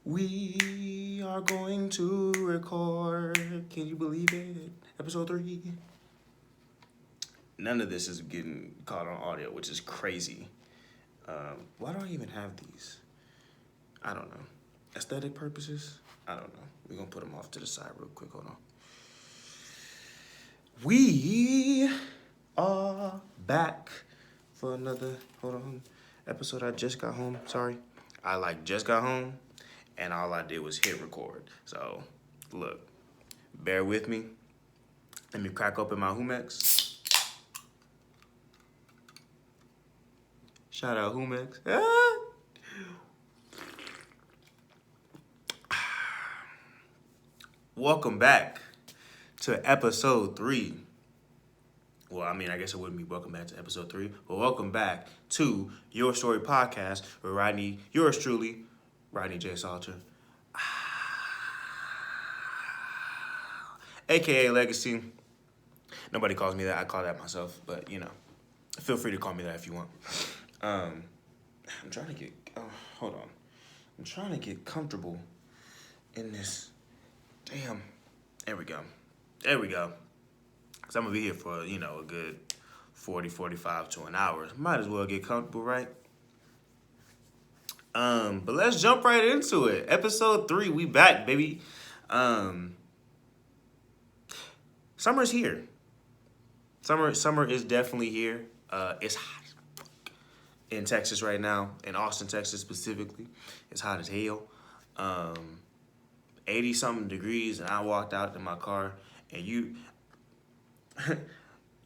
We are going to record. Can you believe it? Episode 3. None of this is getting caught on audio, which is crazy. Why do I even have these? I don't know. Aesthetic purposes? I don't know. We're going to put them off to the side real quick. Hold on. We are back for another, episode. I just got home. Sorry. I just got home. And all I did was hit record. So, look, bear with me. Let me crack open my Humex. Shout out Humex. Welcome back to episode 3. Well, I mean, I guess it wouldn't be welcome back to episode 3, but welcome back to YourStory Podcast with yours truly, Rodney J Salter, a.k.a. Legacy. Nobody calls me that. I call that myself, but, feel free to call me that if you want. I'm trying to get, hold on. I'm trying to get comfortable in this. Damn. There we go. Because I'm going to be here for, a good 40, 45 to an hour. Might as well get comfortable, right? But let's jump right into it. Episode 3, we back, baby. Summer's here. Summer is definitely here. It's hot as fuck in Texas right now, in Austin, Texas specifically. It's hot as hell. 80-something degrees, and I walked out in my car, and you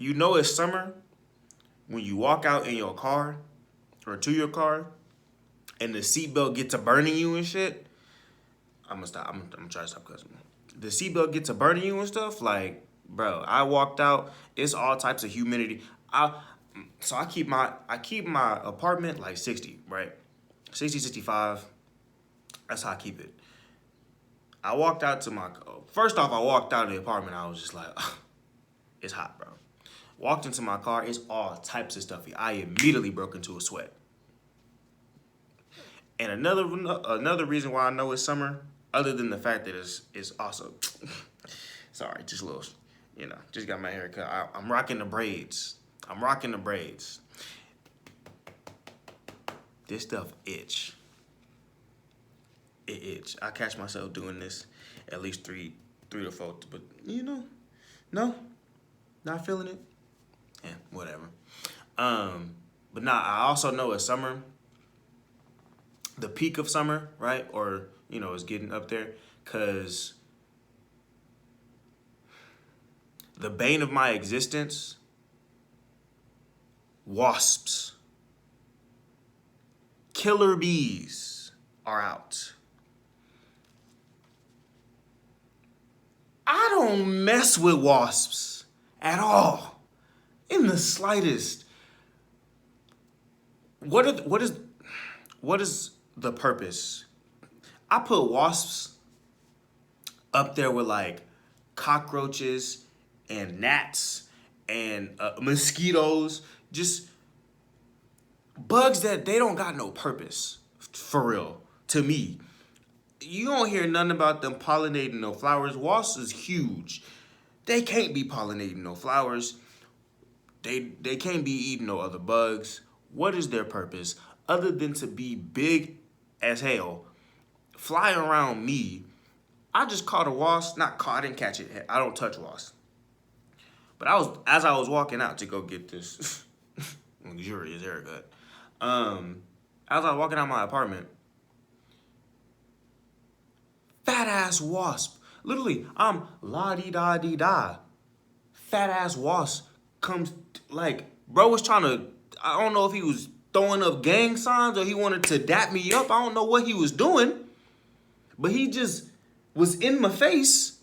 know it's summer when you walk out in your car or to your car, and the seatbelt gets to burning you and shit. I'm gonna stop. I'm gonna try to stop cussing. The seatbelt gets to burning you and stuff. Like, bro, I walked out. It's all types of humidity. So I keep my apartment like 60, right? 60, 65. That's how I keep it. I walked out to first off, I walked out of the apartment. I was just like, it's hot, bro. Walked into my car. It's all types of stuffy. I immediately broke into a sweat. And another reason why I know it's summer, other than the fact that it's also, sorry, just a little, just got my hair cut. I'm rocking the braids. This stuff itch. It itch. I catch myself doing this at least three to 4, but no, not feeling it. Yeah, whatever. But nah, I also know it's summer. The peak of summer, right? Or, is getting up there. Because the bane of my existence, wasps, killer bees are out. I don't mess with wasps at all. In the slightest. What is the purpose? I put wasps up there with like cockroaches and gnats and mosquitoes, just bugs that they don't got no purpose, for real, to me. You don't hear nothing about them pollinating no flowers. Wasps is huge. They can't be pollinating no flowers. They can't be eating no other bugs. What is their purpose other than to be big as hell, fly around me? I just caught a wasp. I didn't catch it. I don't touch wasps. But as I was walking out to go get this luxurious haircut, as I was walking out my apartment, fat ass wasp. Literally, I'm la-dee-da-dee-da. Fat ass wasp comes, bro was trying to, I don't know if he was throwing up gang signs or he wanted to dap me up. I don't know what he was doing. But he just was in my face.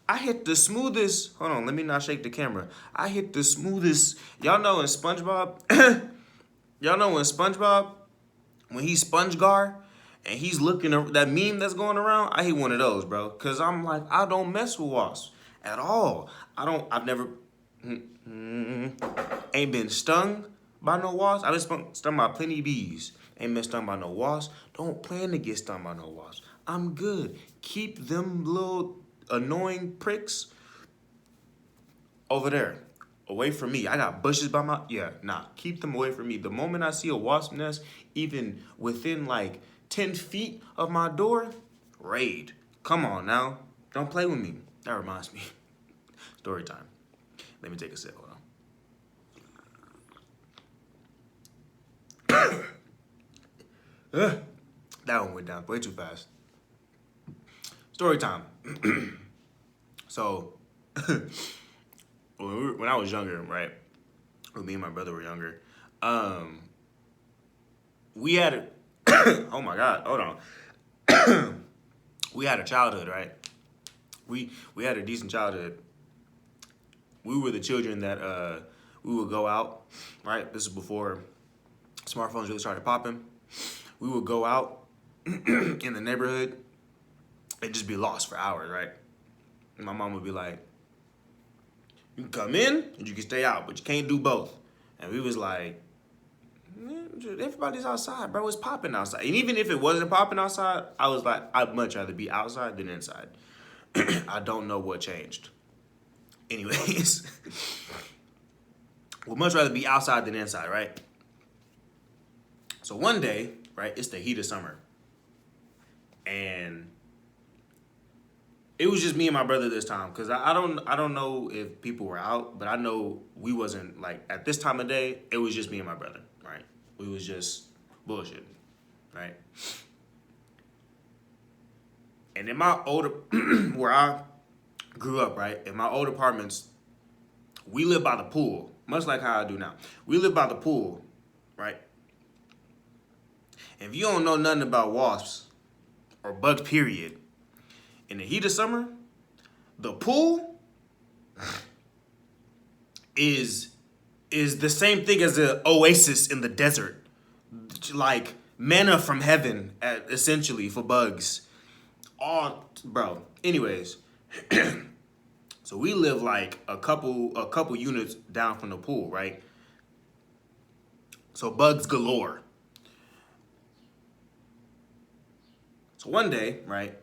I hit the smoothest, hold on, let me not shake the camera. I hit the smoothest, y'all know in SpongeBob, when he's SpongeGar, and he's looking at that meme that's going around, I hate one of those, bro. Because I'm like, I don't mess with wasps at all. I've never, ain't been stung by no wasps. I've been stung by plenty of bees. Ain't been stung by no wasps. Don't plan to get stung by no wasps. I'm good. Keep them little annoying pricks over there, away from me. I got bushes by my, keep them away from me. The moment I see a wasp nest, even within like 10 feet of my door, raid. Come on now. Don't play with me. That reminds me. Story time. Let me take a sip. Hold on. That one went down way too fast. Story time. So, when I was younger, right? When me and my brother were younger, we had a, oh my God, hold on. We had a childhood, right? We had a decent childhood. We were the children that we would go out, right? This is before smartphones really started popping. We would go out in the neighborhood and just be lost for hours, right? And my mom would be like, you can come in and you can stay out, but you can't do both. And we was like, everybody's outside, bro. It's popping outside. And even if it wasn't popping outside, I was like, I'd much rather be outside than inside. I don't know what changed. Anyways, would much rather be outside than inside, right? So one day, right, it's the heat of summer. And it was just me and my brother this time, because I don't know if people were out, but I know we wasn't, like, at this time of day, it was just me and my brother, right? We was just bullshitting, right? And in my older, where I grew up, right, in my old apartments, we live by the pool, much like how I do now. We live by the pool, right? If you don't know nothing about wasps or bugs, period, in the heat of summer, the pool is the same thing as an oasis in the desert, like manna from heaven, essentially, for bugs. Oh, bro. Anyways, so we live like a couple units down from the pool, right? So bugs galore. So one day, right,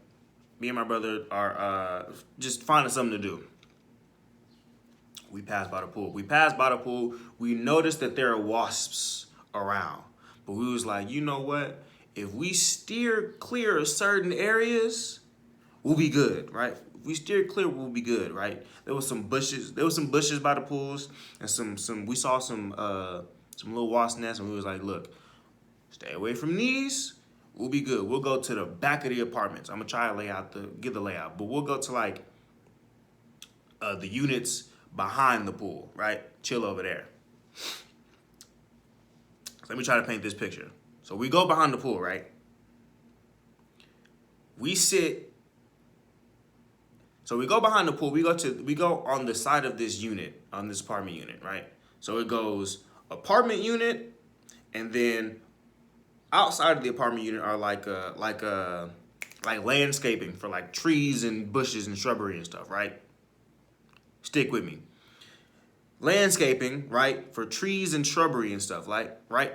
me and my brother are just finding something to do. We passed by the pool. We noticed that there are wasps around. But we was like, you know what? If we steer clear of certain areas, we'll be good, right? If we steer clear, we'll be good, right? There was some bushes by the pools, and we saw some little wasp nests, and we was like, look, stay away from these. We'll be good. We'll go to the back of the apartments. I'm gonna try to get the layout, but we'll go to like the units behind the pool, right? Chill over there. Let me try to paint this picture. So we go behind the pool, right? So we go behind the pool. We go on the side of this unit, on this apartment unit, right? So it goes apartment unit, and then outside of the apartment unit are like landscaping for like trees and bushes and shrubbery and stuff, right? Stick with me. Landscaping, right, for trees and shrubbery and stuff, like, right?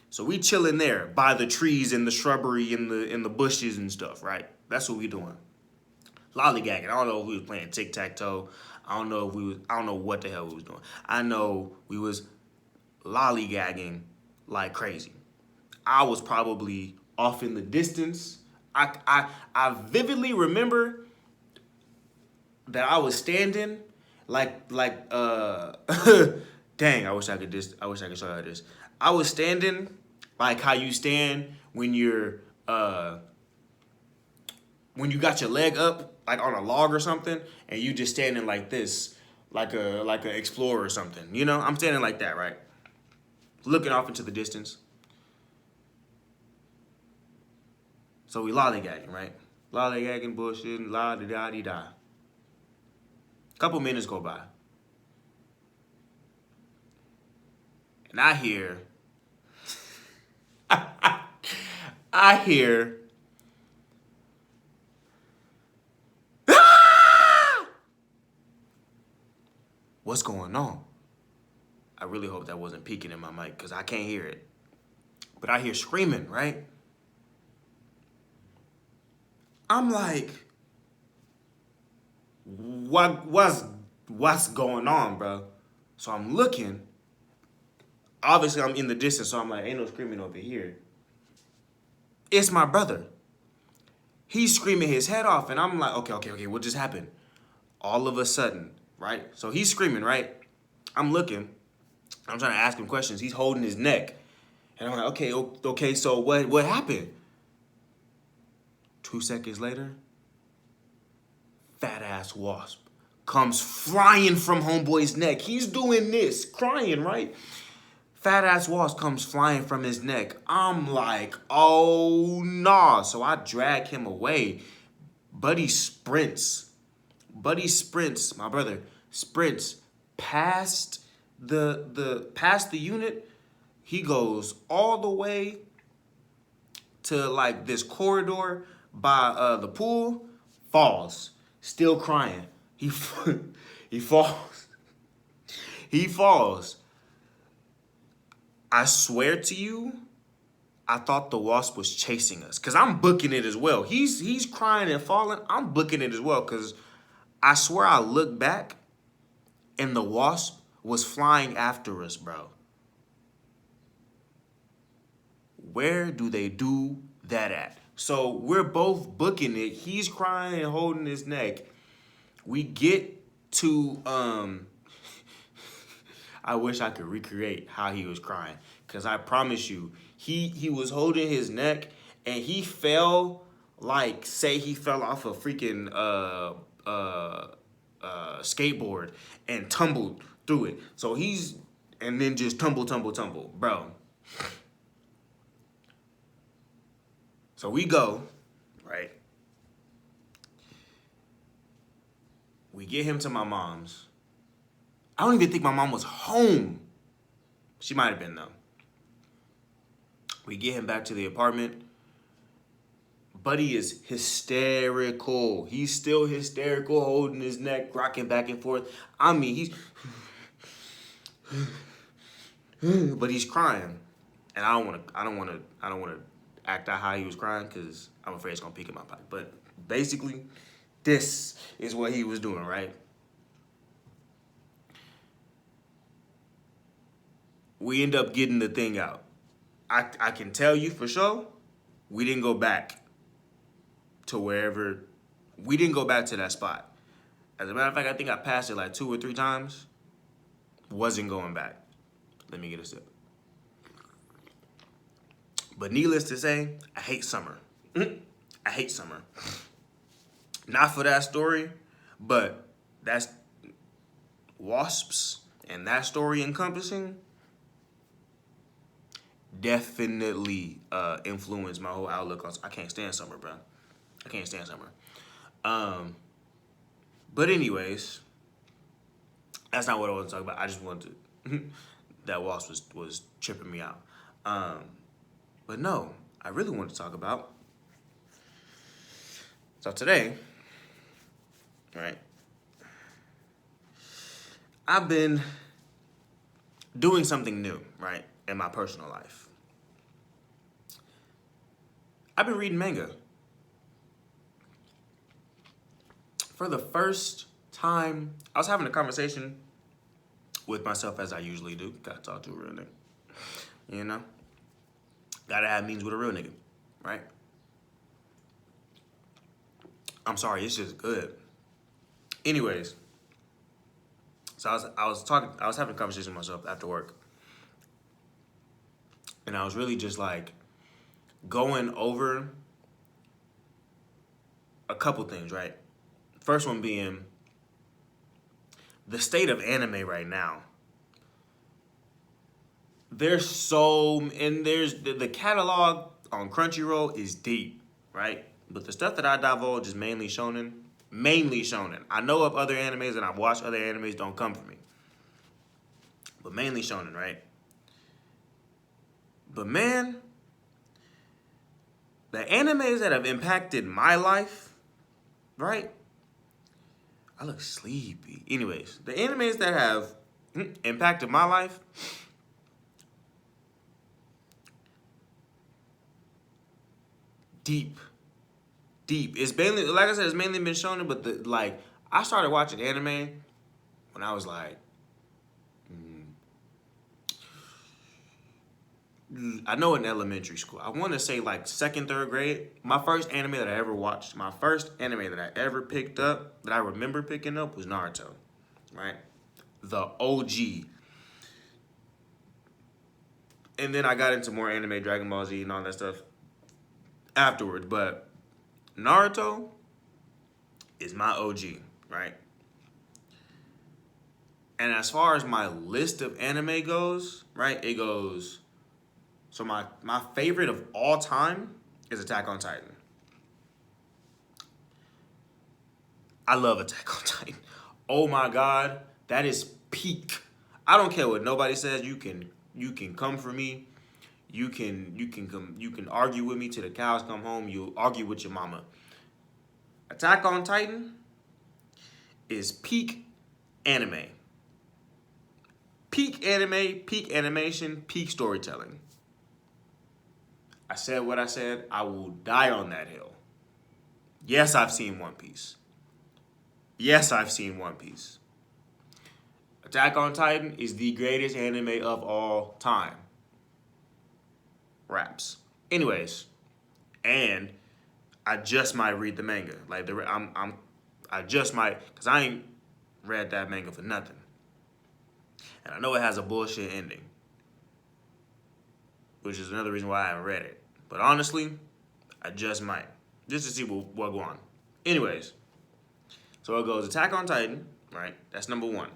So we chilling there by the trees and the shrubbery and the bushes and stuff, right? That's what we doing. Lollygagging. I don't know if we was playing tic-tac-toe. I don't know what the hell we was doing. I know we was lollygagging like crazy. I was probably off in the distance. I vividly remember that I was standing like dang, I wish I could show you this. I was standing like how you stand when you got your leg up like on a log or something, and you just standing like this, like a explorer or something. You know, I'm standing like that, right? Looking off into the distance. So we lollygagging, right? Lollygagging, bullshitting, la-di-da-di-da. Couple minutes go by. And I hear ah! What's going on? I really hope that wasn't peeking in my mic because I can't hear it. But I hear screaming, right? I'm like, what's going on, bro? So I'm looking. Obviously, I'm in the distance, so I'm like, ain't no screaming over here. It's my brother. He's screaming his head off, and I'm like, okay, what just happened? All of a sudden, right? So he's screaming, right? I'm looking. I'm trying to ask him questions. He's holding his neck. And I'm like, okay, so what happened? 2 seconds later, fat ass wasp comes flying from homeboy's neck. He's doing this, crying, right? Fat ass wasp comes flying from his neck. I'm like, oh nah. So I drag him away. Buddy sprints. My brother sprints past the unit. He goes all the way to like this corridor by the pool, falls, still crying. He falls. He falls. I swear to you, I thought the wasp was chasing us because I'm booking it as well. He's crying and falling. I'm booking it as well because I swear I looked back and the wasp was flying after us, bro. Where do they do that at? So we're both booking it. He's crying and holding his neck. We get to I wish I could recreate how he was crying. Cause I promise you, he was holding his neck and he fell like say he fell off a freaking skateboard and tumbled through it. So and then just tumble, bro. So we go, right? We get him to my mom's. I don't even think my mom was home. She might have been though. We get him back to the apartment. Buddy is hysterical. He's still hysterical, holding his neck, rocking back and forth. I mean, he's but he's crying. And I don't want to act out how he was crying because I'm afraid it's gonna peek in my pipe. But basically, this is what he was doing, right? We end up getting the thing out. I can tell you for sure, we didn't go back to wherever. We didn't go back to that spot. As a matter of fact, I think I passed it like 2 or 3 times. Wasn't going back. Let me get a sip. But needless to say, I hate summer. I hate summer. Not for that story, but that's wasps and that story encompassing definitely influenced my whole outlook on. I can't stand summer, bro. I can't stand summer. But anyways, that's not what I want to talk about. I just wanted to. That wasp was tripping me out. But no, I really want to talk about. So today, right, I've been doing something new, right, in my personal life. I've been reading manga. For the first time, I was having a conversation with myself as I usually do. Gotta talk to a real nigga. You know? Gotta have meetings with a real nigga, right? I'm sorry, it's just good. Anyways, so I was having a conversation with myself after work. And I was really just like going over a couple things, right? First one being the state of anime right now. There's the catalog on Crunchyroll is deep, right? But the stuff that I divulge is mainly shonen. I know of other animes and I've watched other animes, don't come for me. But mainly shonen, right? But man, the animes that have impacted my life, right? I look sleepy. Anyways, the animes that have impacted my life. Deep. It's mainly, like I said, it's mainly been shonen, but I started watching anime when I was like, I know in elementary school. I want to say like second, third grade. My first anime that I ever watched, my first anime that I ever picked up, that I remember picking up, was Naruto, right? The OG. And then I got into more anime, Dragon Ball Z and all that stuff afterwards. But Naruto is my OG, right? And as far as my list of anime goes, right, it goes... So my favorite of all time is Attack on Titan. I love Attack on Titan. Oh my God, that is peak. I don't care what nobody says. You can come for me. You can argue with me till the cows come home. You'll argue with your mama. Attack on Titan is peak anime. Peak anime, peak animation, peak storytelling. I said what I said. I will die on that hill. Yes, I've seen One Piece. Yes, I've seen One Piece. Attack on Titan is the greatest anime of all time. Raps. Anyways, and I just might read the manga. Like I just might, cause I ain't read that manga for nothing. And I know it has a bullshit ending, which is another reason why I haven't read it. But honestly, I just might. Just to see what go on. Anyways, so it goes Attack on Titan, right? That's number one.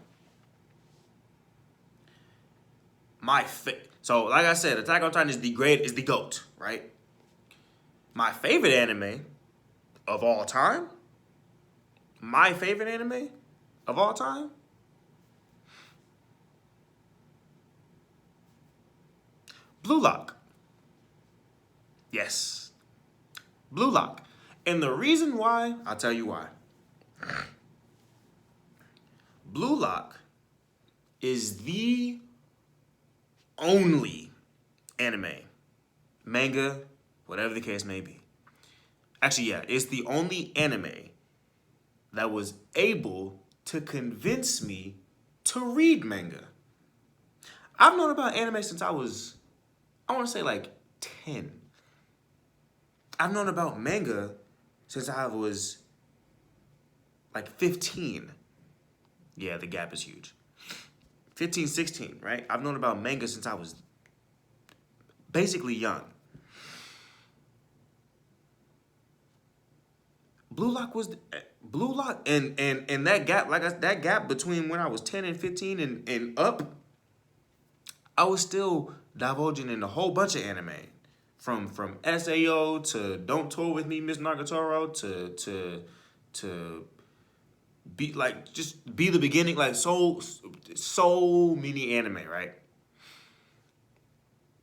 So like I said, Attack on Titan is the GOAT, right? My favorite anime of all time? My favorite anime of all time? Blue Lock. Yes. Blue Lock. And the reason why, I'll tell you why. Blue Lock is the only anime, manga, whatever the case may be. Actually, yeah, it's the only anime that was able to convince me to read manga. I've known about anime since I was, I want to say like 10. I've known about manga since I was like 15. Yeah, the gap is huge. 15, 16, right? I've known about manga since I was basically young. Blue Lock and that gap, that gap between when I was 10 and 15 and up, I was still divulging in a whole bunch of anime. From SAO to Don't Tour With Me, Miss Nagatoro to be like, just be the beginning, like so many anime, right?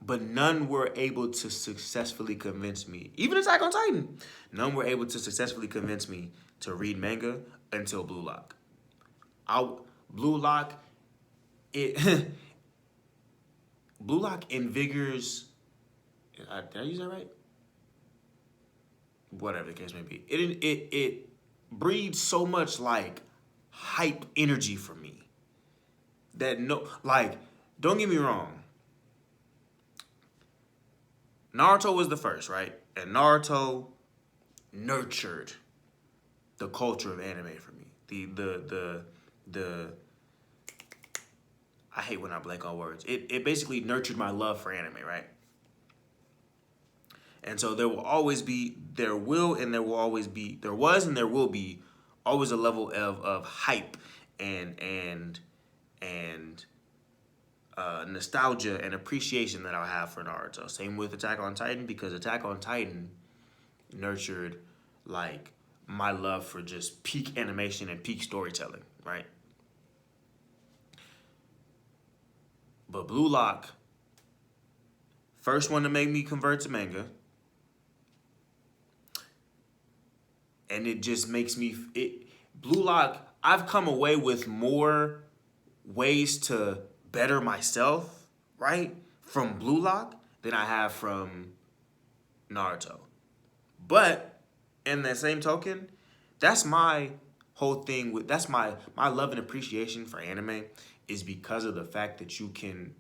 But none were able to successfully convince me, even Attack on Titan, none were able to successfully convince me to read manga until Blue Lock. Blue Lock invigorates. Did I use that right? Whatever the case may be. It breeds so much like hype energy for me. That don't get me wrong. Naruto was the first, right? And Naruto nurtured the culture of anime for me. The I hate when I blank on words. It basically nurtured my love for anime, right? And so there was and there will be always a level of hype and nostalgia and appreciation that I'll have for Naruto. Same with Attack on Titan, because Attack on Titan nurtured like my love for just peak animation and peak storytelling, right? But Blue Lock, first one to make me convert to manga. And it just makes me... Blue Lock, I've come away with more ways to better myself, right, from Blue Lock than I have from Naruto. But in that same token, that's my whole thing with that's my love and appreciation for anime is because of the fact that you can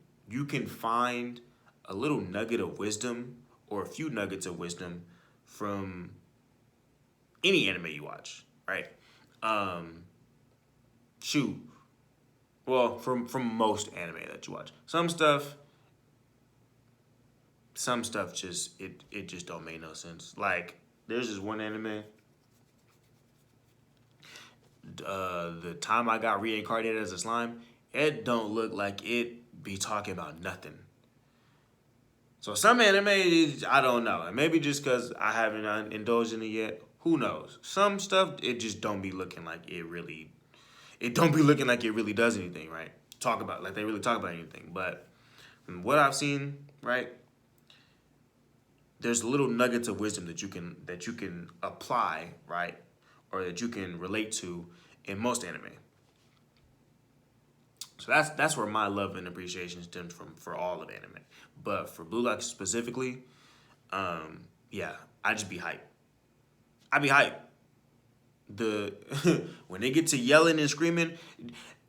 find a little nugget of wisdom or a few nuggets of wisdom from any anime you watch, right? Shoot. Well, from most anime that you watch. Some stuff just it just don't make no sense. Like there's this one anime, the time I got reincarnated as a slime, it don't look like it be talking about nothing. So some anime, I don't know. And maybe just because I haven't indulged in it yet, who knows? Some stuff, it just don't be looking like it really does anything, right? They really talk about anything. But from what I've seen, right, there's little nuggets of wisdom that you can apply, right, or that you can relate to in most anime. So that's where my love and appreciation stems from for all of anime. But for Blue Lock specifically, yeah, I just be hyped. I be hyped. When they get to yelling and screaming,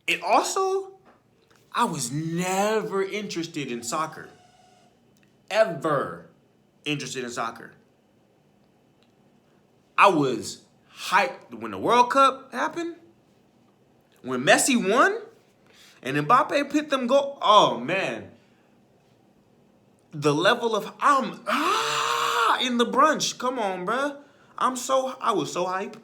it also, I was never interested in soccer. Ever interested in soccer. I was hyped when the World Cup happened. When Messi won and Mbappe put them goal. Oh man. The level of in the brunch. Come on, bruh. I was so hyped.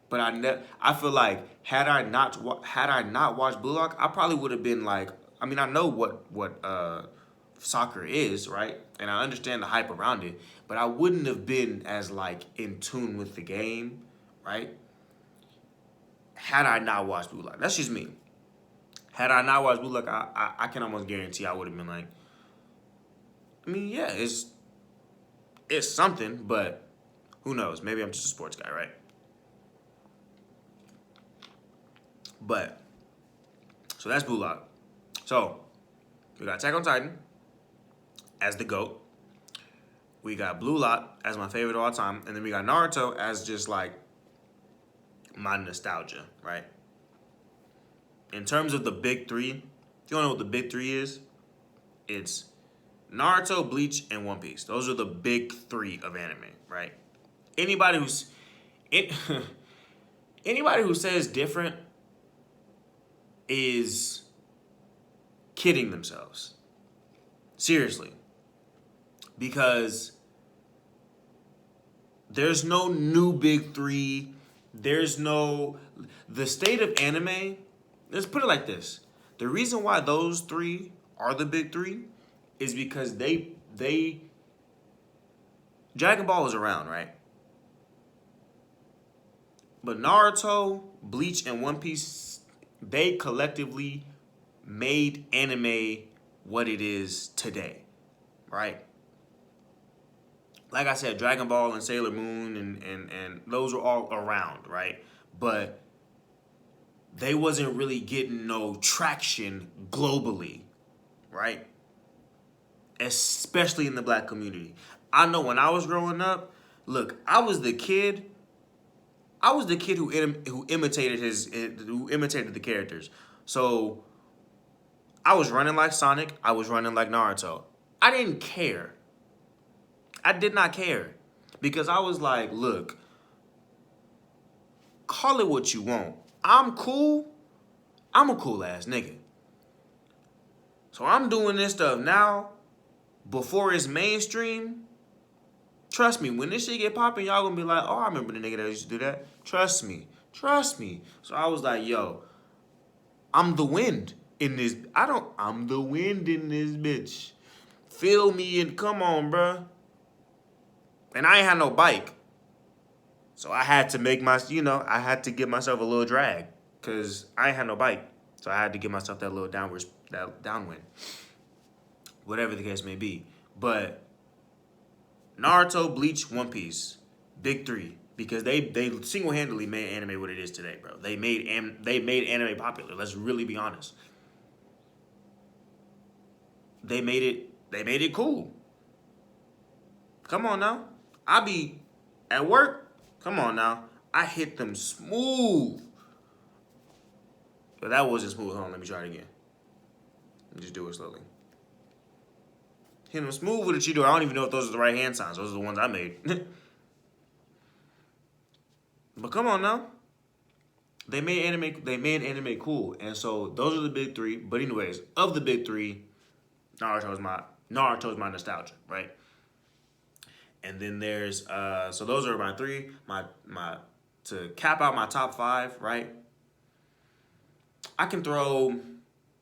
But I feel like had I not watched Blue Lock, I probably would have been like, I mean, I know what soccer is, right? And I understand the hype around it, but I wouldn't have been as like in tune with the game, right? Had I not watched Blue Lock. That's just me. Had I not watched Blue Lock, I can almost guarantee I would have been like, I mean, yeah, it's something, but who knows? Maybe I'm just a sports guy, right? But, so that's Blue Lock. So, we got Attack on Titan as the GOAT. We got Blue Lock as my favorite of all time. And then we got Naruto as just like my nostalgia, right? In terms of the big three, if you don't know what the big three is, it's Naruto, Bleach, and One Piece. Those are the big three of anime, right? Anybody who says different is kidding themselves. Seriously. Because there's no new big three. The state of anime, let's put it like this. The reason why those three are the big three is because Dragon Ball was around, right? But Naruto, Bleach, and One Piece, they collectively made anime what it is today, right? Like I said, Dragon Ball and Sailor Moon and those were all around, right? But they wasn't really getting no traction globally, right? Especially in the black community. I know when I was growing up, look, I was the kid who imitated the characters. So I was running like Sonic. I was running like Naruto. I didn't care. I did not care. Because I was like, look, call it what you want. I'm cool. I'm a cool ass nigga. So I'm doing this stuff now before it's mainstream. Trust me, when this shit get popping, y'all gonna be like, oh, I remember the nigga that used to do that. Trust me. So I was like, yo, I'm the wind in this. I'm the wind in this bitch. Feel me and come on, bruh. And I ain't had no bike. So I had to I had to give myself a little drag. Cause I ain't had no bike. So I had to give myself that little downwind. Whatever the case may be. But Naruto, Bleach, One Piece. Big three. because they single-handedly made anime what it is today, bro. They made anime popular. Let's really be honest. They made it cool. Come on now. I be at work. Come on now. I hit them smooth. But that wasn't smooth. Hold on, let me try it again. Let me just do it slowly. Hit them smooth with a cheeto. I don't even know if those are the right hand signs. Those are the ones I made. But come on now. They made anime cool. And so those are the big three. But anyways, of the big three, Naruto's my nostalgia, right? And then there's so those are my three. My to cap out my top five, right? I can throw.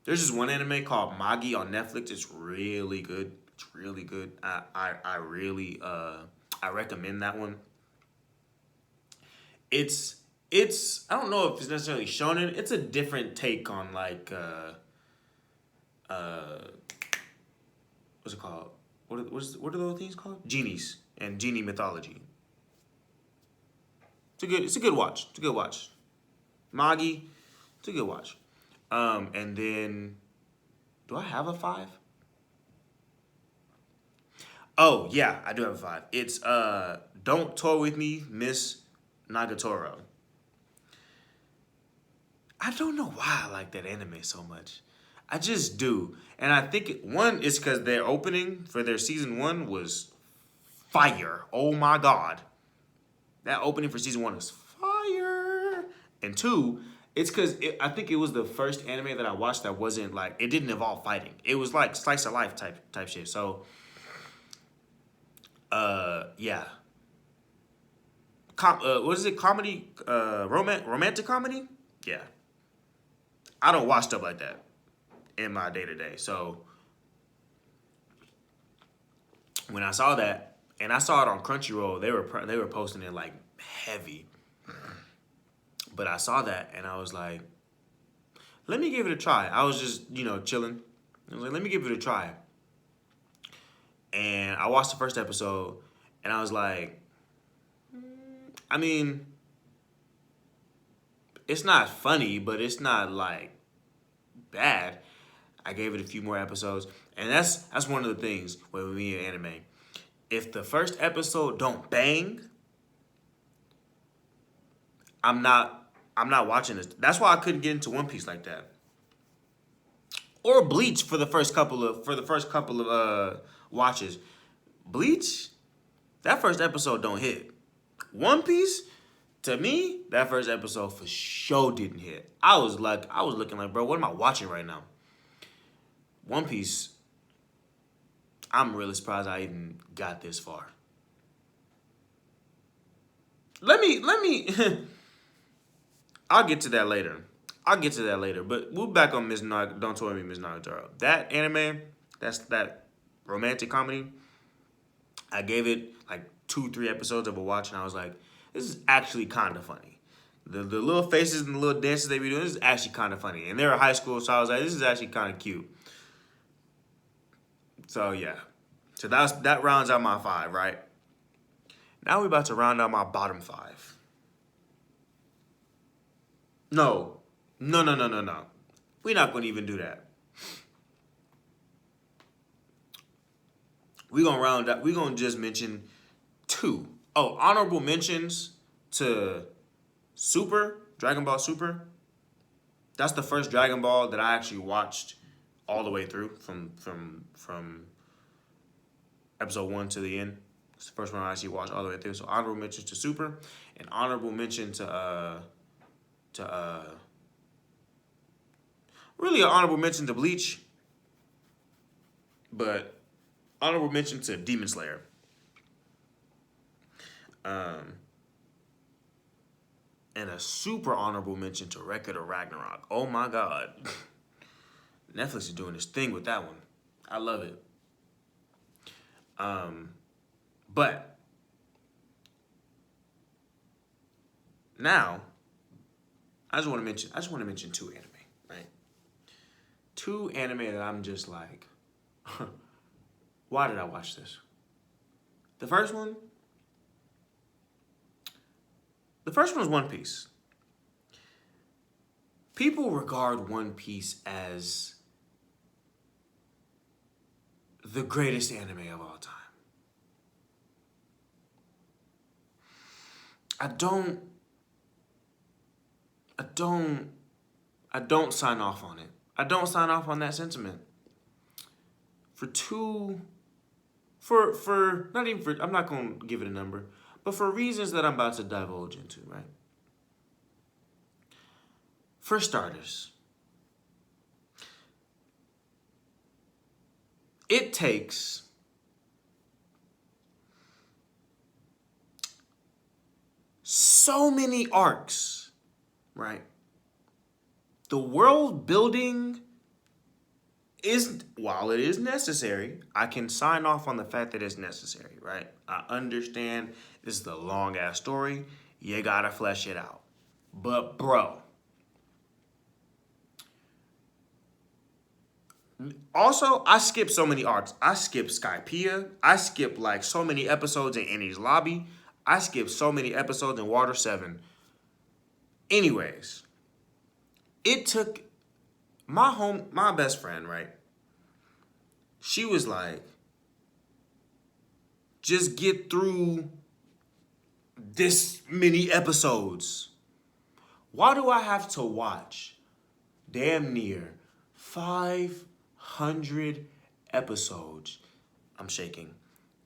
There's this one anime called Magi on Netflix. It's really good. It's really good. I really I recommend that one. It's I don't know if it's necessarily shonen. It's a different take on like what's it called? What are those things called? Genies and genie mythology. It's a good watch. It's a good watch. Magi, it's a good watch. And then, do I have a 5? Oh yeah, I do have a 5. It's Don't Toy With Me, Miss Nagatoro. I don't know why I like that anime so much. I just do. And I think one is because their opening for their season 1 was fire. Oh my God. That opening for season 1 was fire. And 2, it's because I think it was the first anime that I watched that wasn't like, it didn't involve fighting. It was like slice of life type shit. So, yeah. What is it? Comedy? Romantic comedy? Yeah. I don't watch stuff like that in my day-to-day. So when I saw that, and I saw it on Crunchyroll, they were posting it like heavy. But I saw that and I was like, let me give it a try. I was just, chilling. I was like, let me give it a try. And I watched the first episode and I was like, I mean, it's not funny, but it's not like bad. I gave it a few more episodes, and that's one of the things with me and anime. If the first episode don't bang, I'm not watching this. That's why I couldn't get into One Piece like that, or Bleach for the first couple of watches. Bleach, that first episode don't hit. One Piece, to me, that first episode for sure didn't hit. I was looking like, bro, what am I watching right now? One Piece, I'm really surprised I even got this far. Let me, I'll get to that later. But we'll back on Don't Toy Me, Miss Nagatoro. That anime, that romantic comedy, I gave it like 2-3 episodes of a watch, and I was like, this is actually kind of funny. The little faces and the little dances they be doing, this is actually kind of funny. And they're in high school, so I was like, this is actually kind of cute. So yeah. So that rounds out my 5, right? Now we're about to round out my bottom 5. No. We're not going to even do that. We're going to just mention 2. Oh, honorable mentions to Dragon Ball Super. That's the first Dragon Ball that I actually watched all the way through from episode 1 to the end. It's the first one I actually watched all the way through. So honorable mentions to Super, and honorable mention to really an honorable mention to Bleach, but honorable mention to Demon Slayer. And a super honorable mention to Record of Ragnarok. Oh my God. Netflix is doing this thing with that one. I love it. But now I just want to mention 2 anime, right? 2 anime that I'm just like, why did I watch this? The first one, The first one is One Piece. People regard One Piece as the greatest anime of all time. I don't sign off on it. I don't sign off on that sentiment. I'm not going to give it a number, but for reasons that I'm about to divulge into, right? For starters, it takes so many arcs, right? The world building while it is necessary, I can sign off on the fact that it's necessary, right? I understand this is a long ass story. You gotta flesh it out. But bro, also, I skip so many arcs. I skip Skypiea. I skip like so many episodes in Annie's Lobby. I skip so many episodes in Water 7. Anyways, it took my best friend, right? She was like, just get through this many episodes. Why do I have to watch damn near 500 episodes? I'm shaking.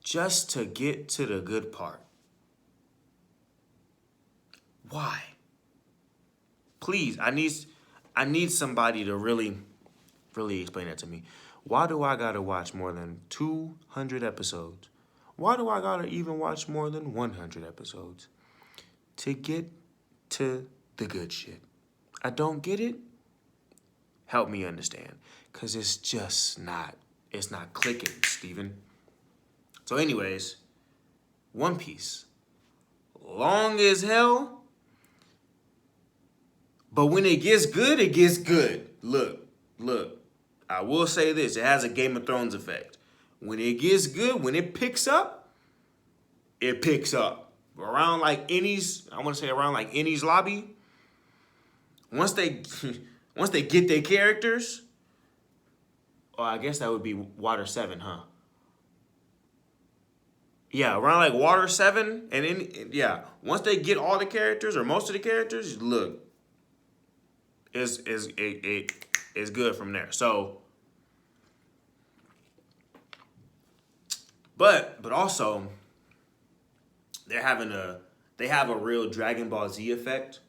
Just to get to the good part. Why? Please, I need somebody to really explain that to me. Why do I gotta watch more than 200 episodes? Why do I gotta even watch more than 100 episodes to get to the good shit? I don't get it. Help me understand, cause it's not clicking, Steven. So anyways, One Piece, long as hell. But when it gets good, it gets good. Look. I will say this. It has a Game of Thrones effect. When it gets good, when it picks up, it picks up. Around like Annie's Lobby, once they get their characters, I guess that would be Water 7, huh? Yeah, around like Water 7, once they get all the characters or most of the characters, look, it's good from there. So, but also, they have a real Dragon Ball Z effect.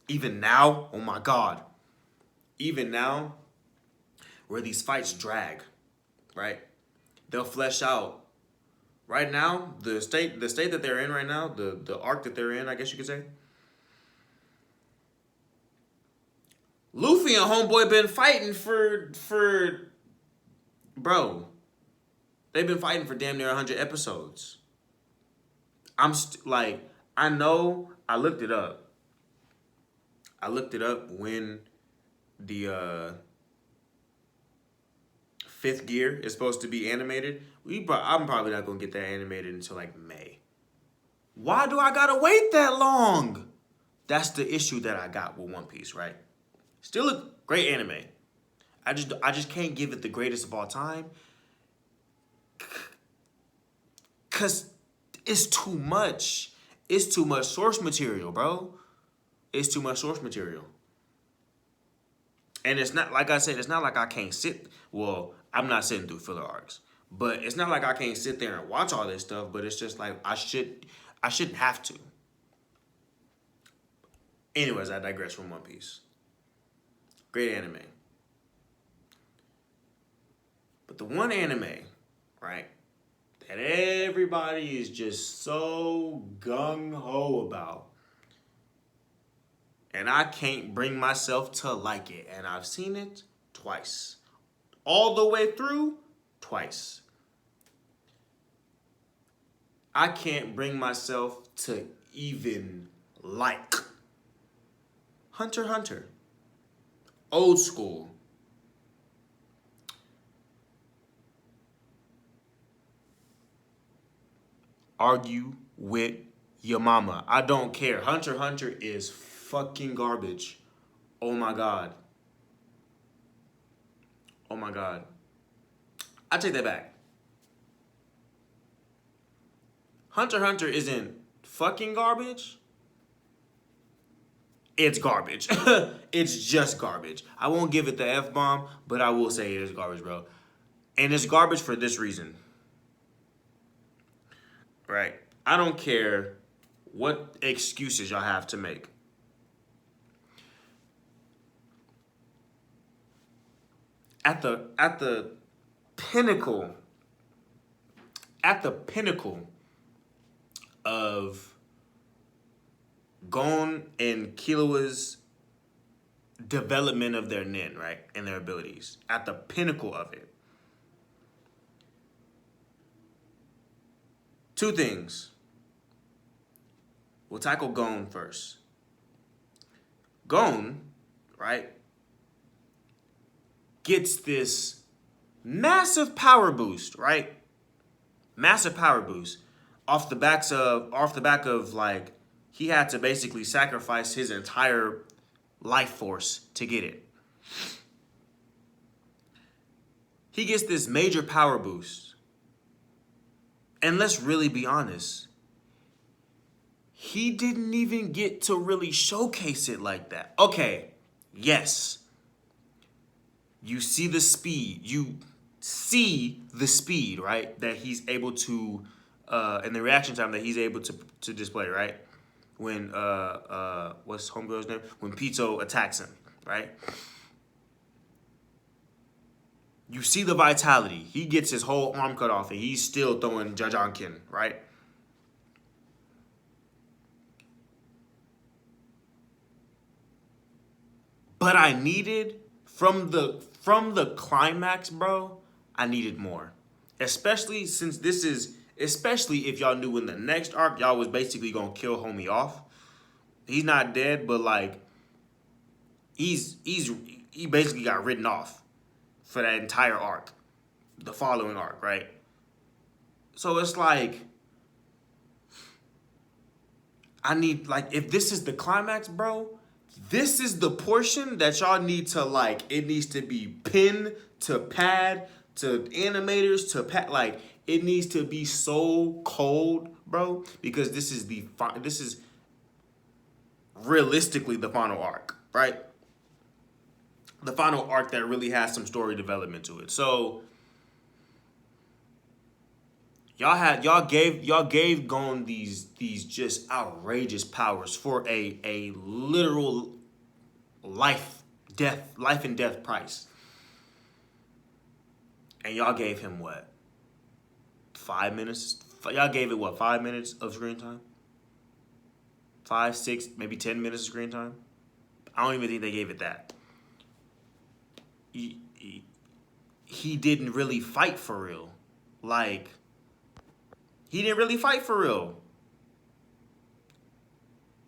Even now, oh my God, even now, where these fights drag, right? They'll flesh out. Right now, the state that they're in right now, the arc that they're in, I guess you could say. Luffy and Homeboy been fighting for bro. They've been fighting for damn near 100 episodes. I know, I looked it up. When the Fifth Gear is supposed to be animated. I'm probably not going to get that animated until like May. Why do I got to wait that long? That's the issue that I got with One Piece, right? Still a great anime. I just can't give it the greatest of all time. Cause it's too much. It's too much source material, bro. It's too much source material. And it's not, like I said, it's not like I can't sit. Well, I'm not sitting through filler arcs. But it's not like I can't sit there and watch all this stuff. But it's just like I shouldn't have to. Anyways, I digress from One Piece. Great anime. But the one anime, right, that everybody is just so gung-ho about, and I can't bring myself to like it, and I've seen it twice. All the way through, twice. I can't bring myself to even like HunterXHunter. Old school. Argue with your mama. I don't care. Hunter x Hunter is fucking garbage. Oh my God. Oh my God. I take that back. Hunter x Hunter isn't fucking garbage. It's garbage. It's just garbage. I won't give it the F-bomb, but I will say it is garbage, bro. And it's garbage for this reason. Right? I don't care what excuses y'all have to make. At the pinnacle of Gon and Killua's development of their nin, right? And their abilities. At the pinnacle of it. Two things. We'll tackle Gon first. Gon, right, gets this massive power boost, right? Massive power boost off the back of like he had to basically sacrifice his entire life force to get it. He gets this major power boost. And let's really be honest. He didn't even get to really showcase it like that. Okay, yes. You see the speed. Right? That he's able to, and the reaction time that he's able to display, right? When, what's homegirl's name? When Pito attacks him, right? You see the vitality. He gets his whole arm cut off and he's still throwing Jajankin, right? But I needed, from the climax, bro, I needed more. Especially if y'all knew in the next arc, y'all was basically gonna kill homie off. He's not dead, but like, he basically got written off for that entire arc, the following arc, right? So it's like, I need, like, if this is the climax, bro, this is the portion that y'all need to, like, it needs to be pinned to pad, to animators, to pad, like, it needs to be so cold, bro, because this is realistically the final arc, right? The final arc that really has some story development to it. So y'all gave Gon these just outrageous powers for a literal life and death price. And y'all gave him what? 5 minutes? Y'all gave it what? 5 minutes of screen time? 5, 6, maybe 10 minutes of screen time? I don't even think they gave it that. He didn't really fight for real. Like, he didn't really fight for real.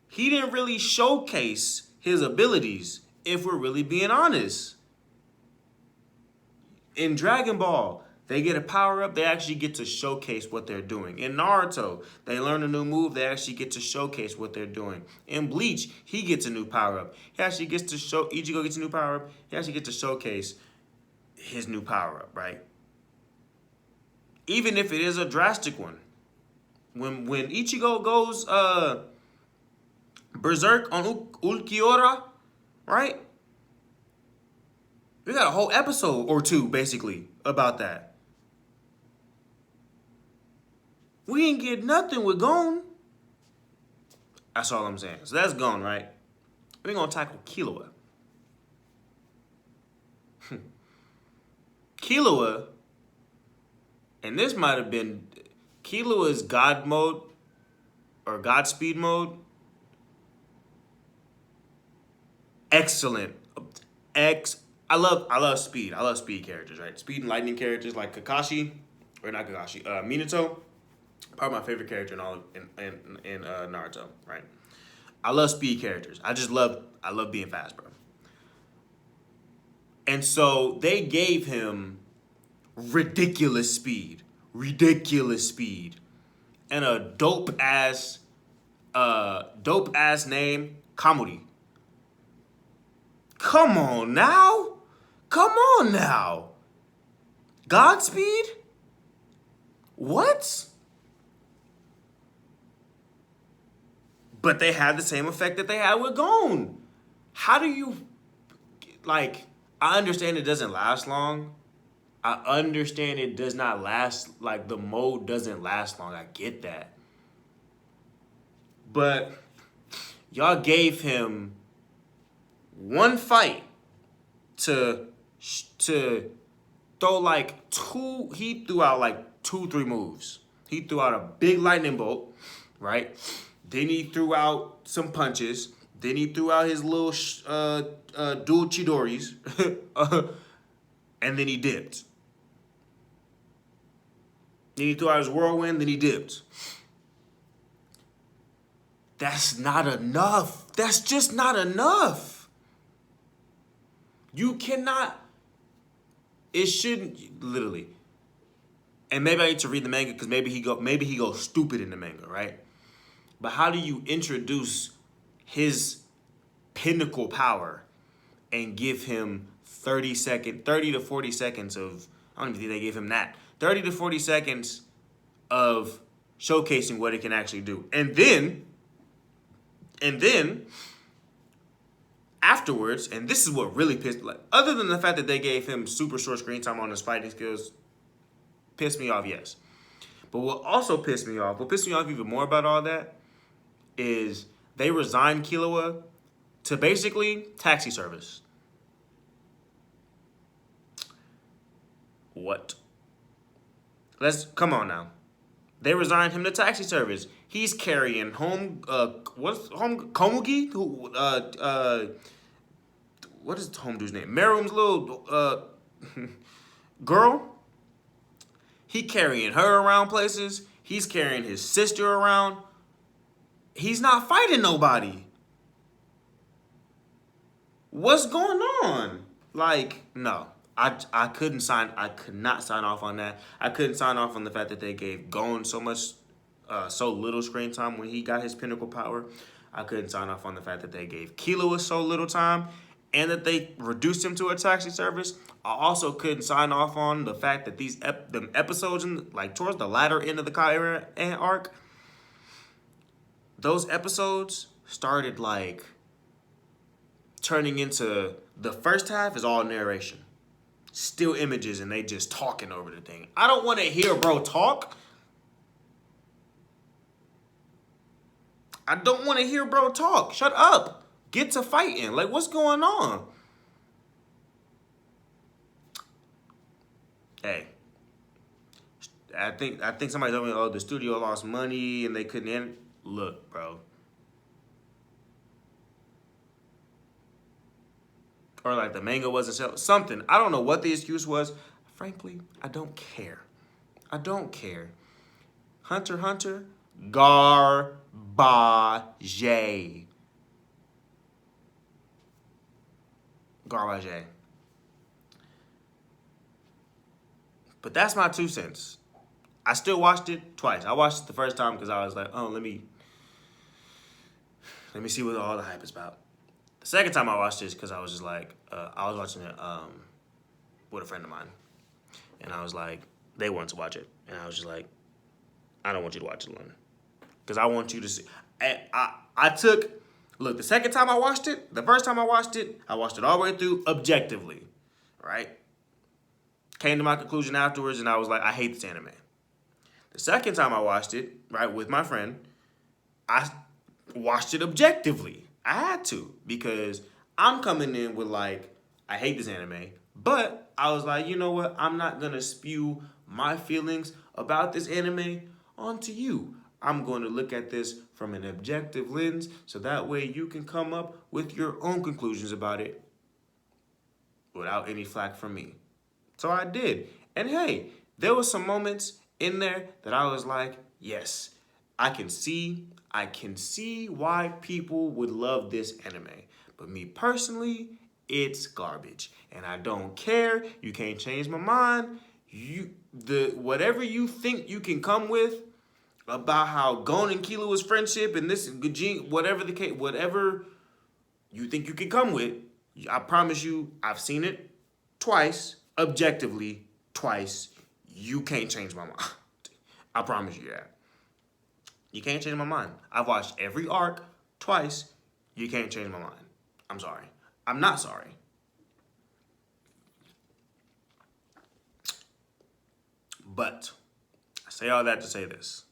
He didn't really showcase his abilities, if we're really being honest. In Dragon Ball, they get a power-up, they actually get to showcase what they're doing. In Naruto, they learn a new move, they actually get to showcase what they're doing. In Bleach, he gets a new power-up. He actually gets to show, Ichigo gets a new power-up, he actually gets to showcase his new power-up, right? Even if it is a drastic one. When Ichigo goes berserk on Ulquiorra, right? We got a whole episode or two, basically, about that. We ain't get nothing with Gon. That's all I'm saying. So that's Gon, right? We're going to tackle Killua. Killua, and this might have been Killua's God mode or Godspeed mode. Excellent. I love speed. I love speed characters, right? Speed and lightning characters like Kakashi, or not Kakashi, Minato. Probably my favorite character in Naruto, right? I love speed characters. I love being fast, bro. And so they gave him ridiculous speed, and a dope ass Dope ass name, Kamuri. Come on now. Come on now. Godspeed? What? But they had the same effect that they had with Gone. How do you, like, I understand it doesn't last long. I understand it does not last, like, the mode doesn't last long. I get that. But y'all gave him one fight to throw like he threw out like 2-3 moves. He threw out a big lightning bolt, right? Then he threw out some punches. Then he threw out his little dual Chidoris. And then he dipped. Then he threw out his whirlwind, then he dipped. That's not enough. That's just not enough. You cannot, it shouldn't, literally. And maybe I need to read the manga because maybe he goes stupid in the manga, right? But how do you introduce his pinnacle power and give him 30 to 40 seconds of, I don't even think they gave him that, 30 to 40 seconds of showcasing what it can actually do. And then afterwards, and this is what really pissed, like, other than the fact that they gave him super short screen time on his fighting skills, pissed me off, yes. But what pissed me off even more about all that is they resigned Killua to basically taxi service. What? Come on now. They resigned him to taxi service. He's carrying Komugi? What is the home dude's name? Merum's little girl. He carrying her around places. He's carrying his sister around. He's not fighting nobody. What's going on? Like, no. I could not sign off on that. I couldn't sign off on the fact that they gave Gon so little screen time when he got his pinnacle power. I couldn't sign off on the fact that they gave Killua so little time and that they reduced him to a taxi service. I also couldn't sign off on the fact that these episodes, towards the latter end of the Kaira arc, those episodes started turning into, the first half is all narration. Still images and they just talking over the thing. I don't want to hear bro talk. I don't want to hear bro talk. Shut up. Get to fighting. Like, what's going on? Hey. I think somebody told me, oh, the studio lost money and they couldn't end. Look, bro. Or like the manga wasn't selling. Something. I don't know what the excuse was. Frankly, I don't care. I don't care. HunterXHunter, garbage. Garbage. But that's my 2 cents. I still watched it twice. I watched it the first time because I was like, oh, let me see what all the hype is about. The second time I watched this because I was just like, I was watching it with a friend of mine. And I was like, they wanted to watch it. And I was just like, I don't want you to watch it alone. Because I want you to see. Look, the second time I watched it, the first time I watched it all the way through objectively, right? Came to my conclusion afterwards and I was like, I hate this anime. The second time I watched it, right, with my friend, I watched it objectively. I had to because I'm coming in with I hate this anime, but I was like, you know what? I'm not going to spew my feelings about this anime onto you. I'm going to look at this from an objective lens so that way you can come up with your own conclusions about it without any flack from me. So I did. And hey, there were some moments in there that I was like, yes, I can see why people would love this anime. But me personally, it's garbage. And I don't care. You can't change my mind. Whatever you think you can come with, about how Gon and Killua was friendship and this Gajin, whatever the case, whatever you think you can come with, I promise you, I've seen it twice, objectively, twice. You can't change my mind. I promise you that. You can't change my mind. I've watched every arc twice. You can't change my mind. I'm sorry. I'm not sorry. But I say all that to say this.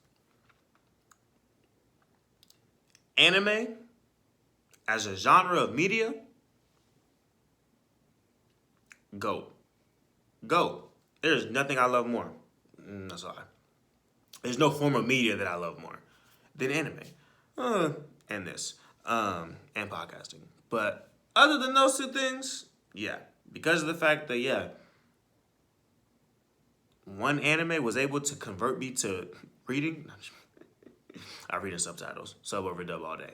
Anime, as a genre of media, go. There's nothing I love more. That's a lie. There's no form of media that I love more than anime. And this. And podcasting. But other than those two things, yeah. Because of the fact that, yeah, one anime was able to convert me to reading. I read in subtitles, sub over dub all day.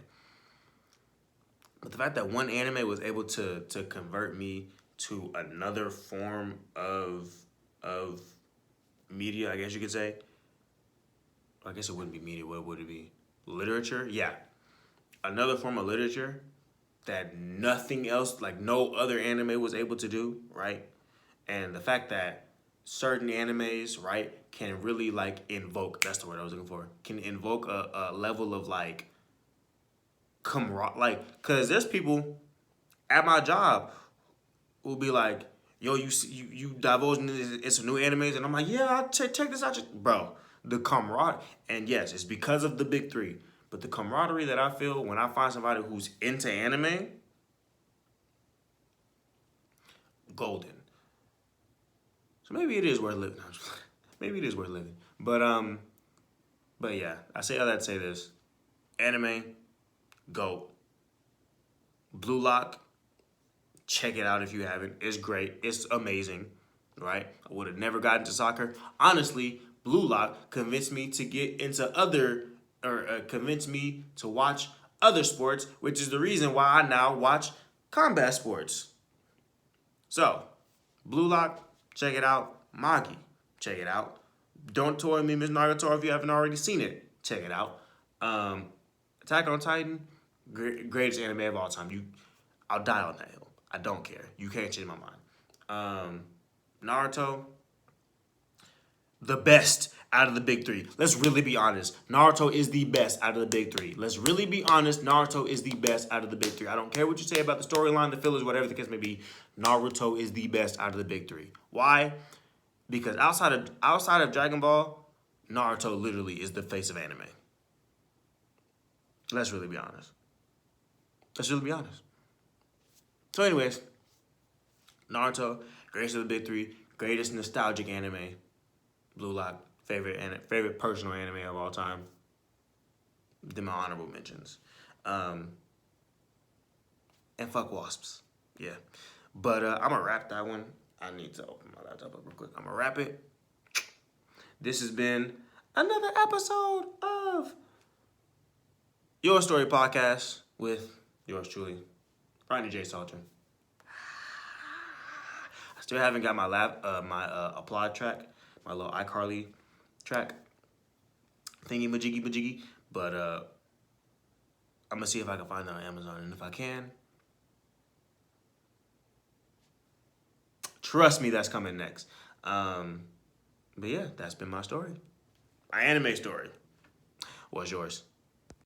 But the fact that one anime was able to convert me to another form of media, I guess you could say. I guess it wouldn't be media. What would it be? Literature? Yeah. Another form of literature that nothing else, like no other anime was able to do, right? And the fact that certain animes, right, can really like invoke, that's the word I was looking for, can invoke a level of like camaraderie, like, cause there's people at my job who'll be like, yo, you divulging in some new animes, and I'm like, yeah, I'll check this out, bro. The camaraderie, and yes, it's because of the big three, but the camaraderie that I feel when I find somebody who's into anime, golden. So maybe it is worth living. Maybe it is worth living. But yeah, I say all that to say this. Anime, go. Blue Lock, check it out if you haven't. It's great. It's amazing, right? I would have never gotten into soccer. Honestly, Blue Lock convinced me to get into convinced me to watch other sports, which is the reason why I now watch combat sports. So, Blue Lock, check it out. Magi, check it out. Don't Toy Me, Miss Naruto, if you haven't already seen it. Check it out. Attack on Titan, greatest anime of all time. I'll die on that hill. I don't care. You can't change my mind. Naruto, the best out of the big three. Let's really be honest. Naruto is the best out of the big three. Let's really be honest. Naruto is the best out of the big three. I don't care what you say about the storyline, the fillers, whatever the case may be. Naruto is the best out of the big three. Why? Because outside of Dragon Ball, Naruto literally is the face of anime. Let's really be honest. So anyways, Naruto, greatest of the big three, greatest nostalgic anime. Blue Lock, favorite personal anime of all time. Then my honorable mentions. And fuck wasps. Yeah. But I'm going to wrap that one. I need to open my laptop up real quick. I'm going to wrap it. This has been another episode of YourStory Podcast with yours truly, Rodney J Salter. I still haven't got my applaud track, my little iCarly track, thingy majiggy, but I'm gonna see if I can find that on Amazon, and if I can, trust me, that's coming next. But yeah, that's been my story. My anime story. What's yours?